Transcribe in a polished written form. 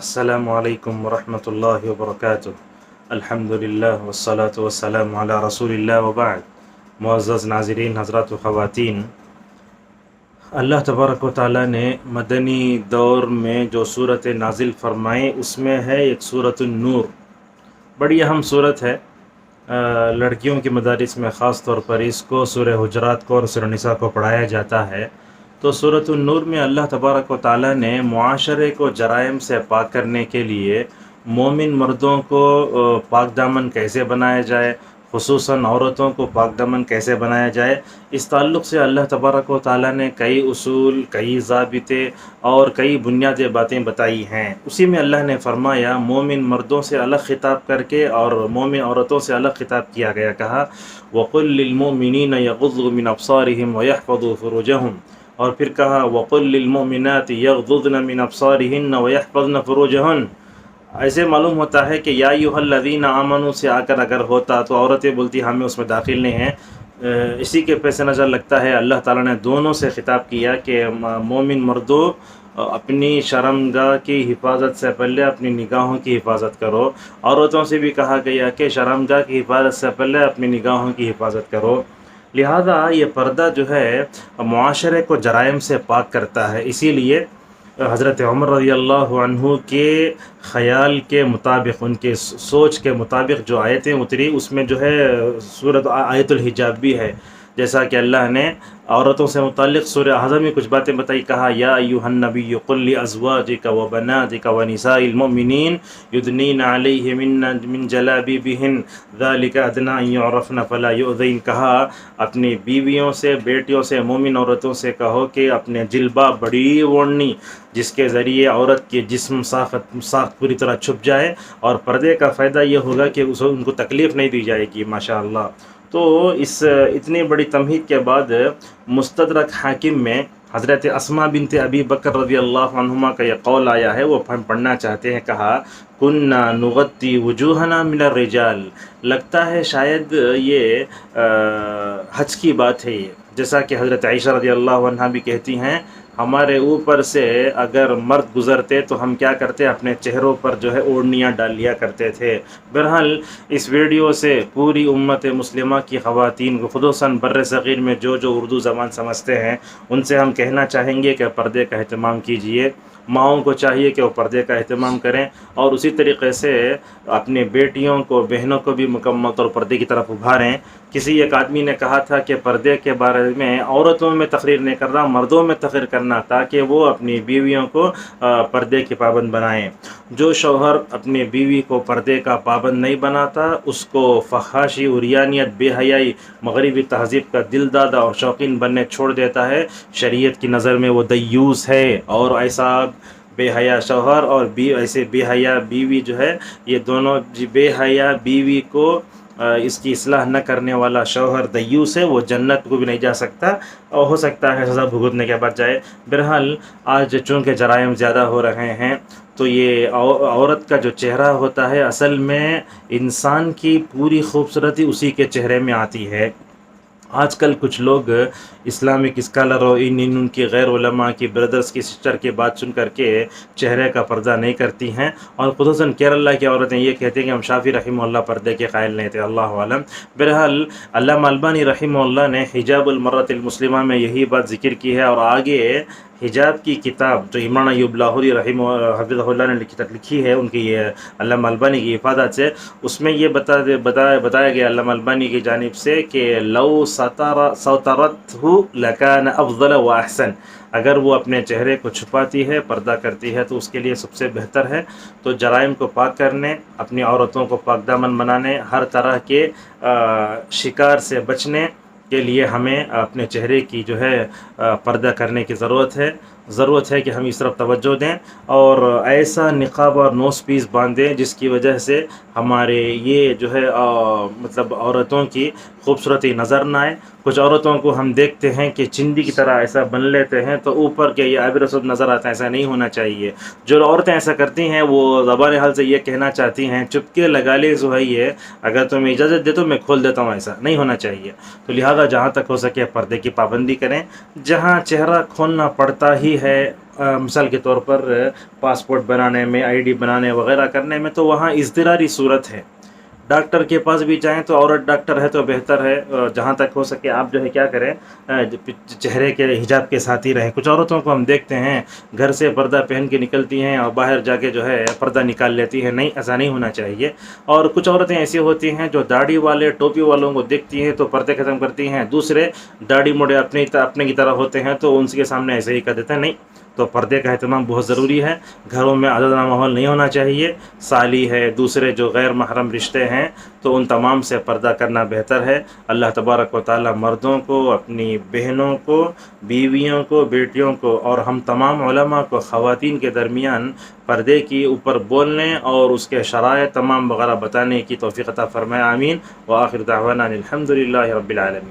السلام علیکم ورحمۃ اللہ وبرکاتہ۔ الحمد للہ والصلاة والسلام علی رسول اللہ وبعد۔ معزز ناظرین، حضرات و خواتین، اللہ تبارک و تعالیٰ نے مدنی دور میں جو صورت نازل فرمائیں اس میں ہے ایک صورت النور، بڑی اہم صورت ہے۔ لڑکیوں کے مدارس میں خاص طور پر اس کو سورہ حجرات کو اور سورہ نساء کو پڑھایا جاتا ہے۔ تو سورۃ النور میں اللہ تبارک و تعالیٰ نے معاشرے کو جرائم سے پاک کرنے کے لیے مومن مردوں کو پاک دامن کیسے بنایا جائے، خصوصاً عورتوں کو پاک دامن کیسے بنایا جائے، اس تعلق سے اللہ تبارک و تعالیٰ نے کئی اصول، کئی ضابطے اور کئی بنیادی باتیں بتائی ہیں۔ اسی میں اللہ نے فرمایا مومن مردوں سے الگ خطاب کر کے اور مومن عورتوں سے الگ خطاب کیا گیا، کہا وَقُلْ لِلْمُؤْمِنِينَ يَغُضُّوا مِنْ أَبْصَارِهِمْ وَيَحْفَظُوا فُرُوجَهُمْ، اور پھر کہا وَقُلْ لِلْمُؤْمِنَاتِ يَغْضُضْنَ مِنْ أَبْصَارِهِنَّ وَيَحْفَظْنَ فُرُوجَهُنَّ۔ ایسے معلوم ہوتا ہے کہ یا ایھا الذین آمنوا سے آ کر اگر ہوتا تو عورتیں بولتی ہمیں اس میں داخل نہیں ہیں۔ اسی کے پس نظر لگتا ہے اللہ تعالیٰ نے دونوں سے خطاب کیا کہ مومن مردوں اپنی شرمگاہ کی حفاظت سے پہلے اپنی نگاہوں کی حفاظت کرو، عورتوں سے بھی کہا گیا کہ شرمگاہ کی حفاظت سے پہلے اپنی نگاہوں کی حفاظت کرو۔ لہذا یہ پردہ جو ہے معاشرے کو جرائم سے پاک کرتا ہے۔ اسی لیے حضرت عمر رضی اللہ عنہ کے خیال کے مطابق، ان کے سوچ کے مطابق جو آیتیں اتری اس میں جو ہے سورۃ آیت الحجاب بھی ہے، جیسا کہ اللہ نے عورتوں سے متعلق سورہ احزاب میں کچھ باتیں بتائی، کہا یا ایھا النبی قل لازواجک وبناتک ونساء المؤمنین یدنین علیہن من جلابیبہن ذلک ادنی ان یعرفن فلا یؤذین، کہا اپنی بیویوں سے، بیٹیوں سے، مومن عورتوں سے کہو کہ اپنے جلباب، بڑی اوڑھنی جس کے ذریعے عورت کے جسم ساخت پوری طرح چھپ جائے، اور پردے کا فائدہ یہ ہوگا کہ ان کو تکلیف نہیں دی جائے گی، ماشاءاللہ۔ تو اس اتنی بڑی تمہید کے بعد مستدرک حاکم میں حضرت اسماء بنت ابی بکر رضی اللہ عنہما کا یہ قول آیا ہے، وہ ہم پڑھنا چاہتے ہیں۔ کہا کننا نغطی وجوہنا من الرجال، لگتا ہے شاید یہ حج کی بات ہے، جیسا کہ حضرت عائشہ رضی اللہ عنہا بھی کہتی ہیں ہمارے اوپر سے اگر مرد گزرتے تو ہم کیا کرتے، اپنے چہروں پر جو ہے اوڑھنیاں ڈال لیا کرتے تھے۔ بہرحال اس ویڈیو سے پوری امت مسلمہ کی خواتین کو، خصوصاً بر صغیر میں جو اردو زبان سمجھتے ہیں، ان سے ہم کہنا چاہیں گے کہ پردے کا اہتمام کیجئے۔ ماؤں کو چاہیے کہ وہ پردے کا اہتمام کریں، اور اسی طریقے سے اپنی بیٹیوں کو، بہنوں کو بھی مکمل طور پردے کی طرف ابھاریں۔ کسی ایک آدمی نے کہا تھا کہ پردے کے بارے میں عورتوں میں تقریر نہیں کر رہا، مردوں میں تقریر کرنا، تاکہ وہ اپنی بیویوں کو پردے کے پابند بنائیں۔ جو شوہر اپنی بیوی کو پردے کا پابند نہیں بناتا، اس کو فحاشی، عریانیت، بے حیائی، مغربی تہذیب کا دل دادا اور شوقین بننے چھوڑ دیتا ہے، شریعت کی نظر میں وہ دیوس ہے، اور ایسا بے حیا شوہر اور ایسے بے حیا بیوی جو ہے، یہ دونوں بے حیا بیوی کو اس کی اصلاح نہ کرنے والا شوہر دیوس ہے، وہ جنت کو بھی نہیں جا سکتا، اور ہو سکتا ہے سزا بھگتنے کے بعد جائے۔ بہرحال آج چونکہ جرائم زیادہ ہو رہے ہیں، تو یہ عورت کا جو چہرہ ہوتا ہے، اصل میں انسان کی پوری خوبصورتی اسی کے چہرے میں آتی ہے۔ آج کل کچھ لوگ اسلامک اسکالر اور ان کی غیر علماء کی، بردرز کی، سسٹر کی بات سن کر کے چہرے کا پردہ نہیں کرتی ہیں، اور خصوصاً کیرلا کی عورتیں یہ کہتی ہیں کہ ہم شافی رحمہ اللہ پردے کے قائل نہیں تھے، اللہ عالم۔ بہرحال علامہ البانی رحمہ اللہ نے حجاب المرأۃ المسلمہ میں یہی بات ذکر کی ہے، اور آگے حجاب کی کتاب جو عمران ایوب لاہوری رحمہ حفظہ اللہ نے لکھی ہے، ان کی یہ علامہ البانی کی حفاظت سے، اس میں یہ بتایا گیا علامہ البانی کی جانب سے کہ لو سترتہ لکان افضل و احسن، اگر وہ اپنے چہرے کو چھپاتی ہے، پردہ کرتی ہے، تو اس کے لیے سب سے بہتر ہے۔ تو جرائم کو پاک کرنے، اپنی عورتوں کو پاک دامن بنانے، ہر طرح کے شکار سے بچنے کے لیے ہمیں اپنے چہرے کی جو ہے پردہ کرنے کی ضرورت ہے کہ ہم اس طرف توجہ دیں، اور ایسا نقاب اور نوز پیس باندھیں جس کی وجہ سے ہمارے یہ جو ہے مطلب عورتوں کی خوبصورتی نظر نہ آئے۔ کچھ عورتوں کو ہم دیکھتے ہیں کہ چندی کی طرح ایسا بن لیتے ہیں تو اوپر کے یہ آبر سب نظر آتا ہے، ایسا نہیں ہونا چاہیے۔ جو عورتیں ایسا کرتی ہیں وہ زبان حال سے یہ کہنا چاہتی ہیں چپکے لگا لے جو ہے، یہ اگر تمہیں اجازت دے تو میں کھول دیتا ہوں، ایسا نہیں ہونا چاہیے۔ تو لہذا جہاں تک ہو سکے پردے کی پابندی کریں، جہاں چہرہ کھولنا پڑتا ہی ہے مثال کے طور پر پاسپورٹ بنانے میں، آئی ڈی بنانے وغیرہ کرنے میں، تو وہاں اضطراری صورت ہے. ڈاکٹر کے پاس بھی جائیں تو عورت ڈاکٹر ہے تو بہتر ہے. جہاں تک ہو سکے آپ جو ہے کیا کریں، چہرے کے حجاب کے ساتھ ہی رہیں. کچھ عورتوں کو ہم دیکھتے ہیں گھر سے پردہ پہن کے نکلتی ہیں اور باہر جا کے جو ہے پردہ نکال لیتی ہیں. نہیں، ایسا نہیں ہونا چاہیے. اور کچھ عورتیں ایسی ہوتی ہیں جو داڑھی والے ٹوپی والوں کو دیکھتی ہیں تو پردے ختم کرتی ہیں. دوسرے داڑھی موڑے اپنے کی طرح ہوتے ہیں تو ان کے سامنے ایسے ہی کر دیتے ہیں. نہیں، تو پردے کا اہتمام بہت ضروری ہے. گھروں میں آزادانہ ماحول نہیں ہونا چاہیے. سالی ہے، دوسرے جو غیر محرم رشتے ہیں، تو ان تمام سے پردہ کرنا بہتر ہے. اللہ تبارک و تعالی مردوں کو، اپنی بہنوں کو، بیویوں کو، بیٹیوں کو اور ہم تمام علماء کو خواتین کے درمیان پردے کی اوپر بولنے اور اس کے شرائط تمام وغیرہ بتانے کی توفیق عطا فرمائے. آمین. وآخر دعوانا الحمد للہ رب العالمین.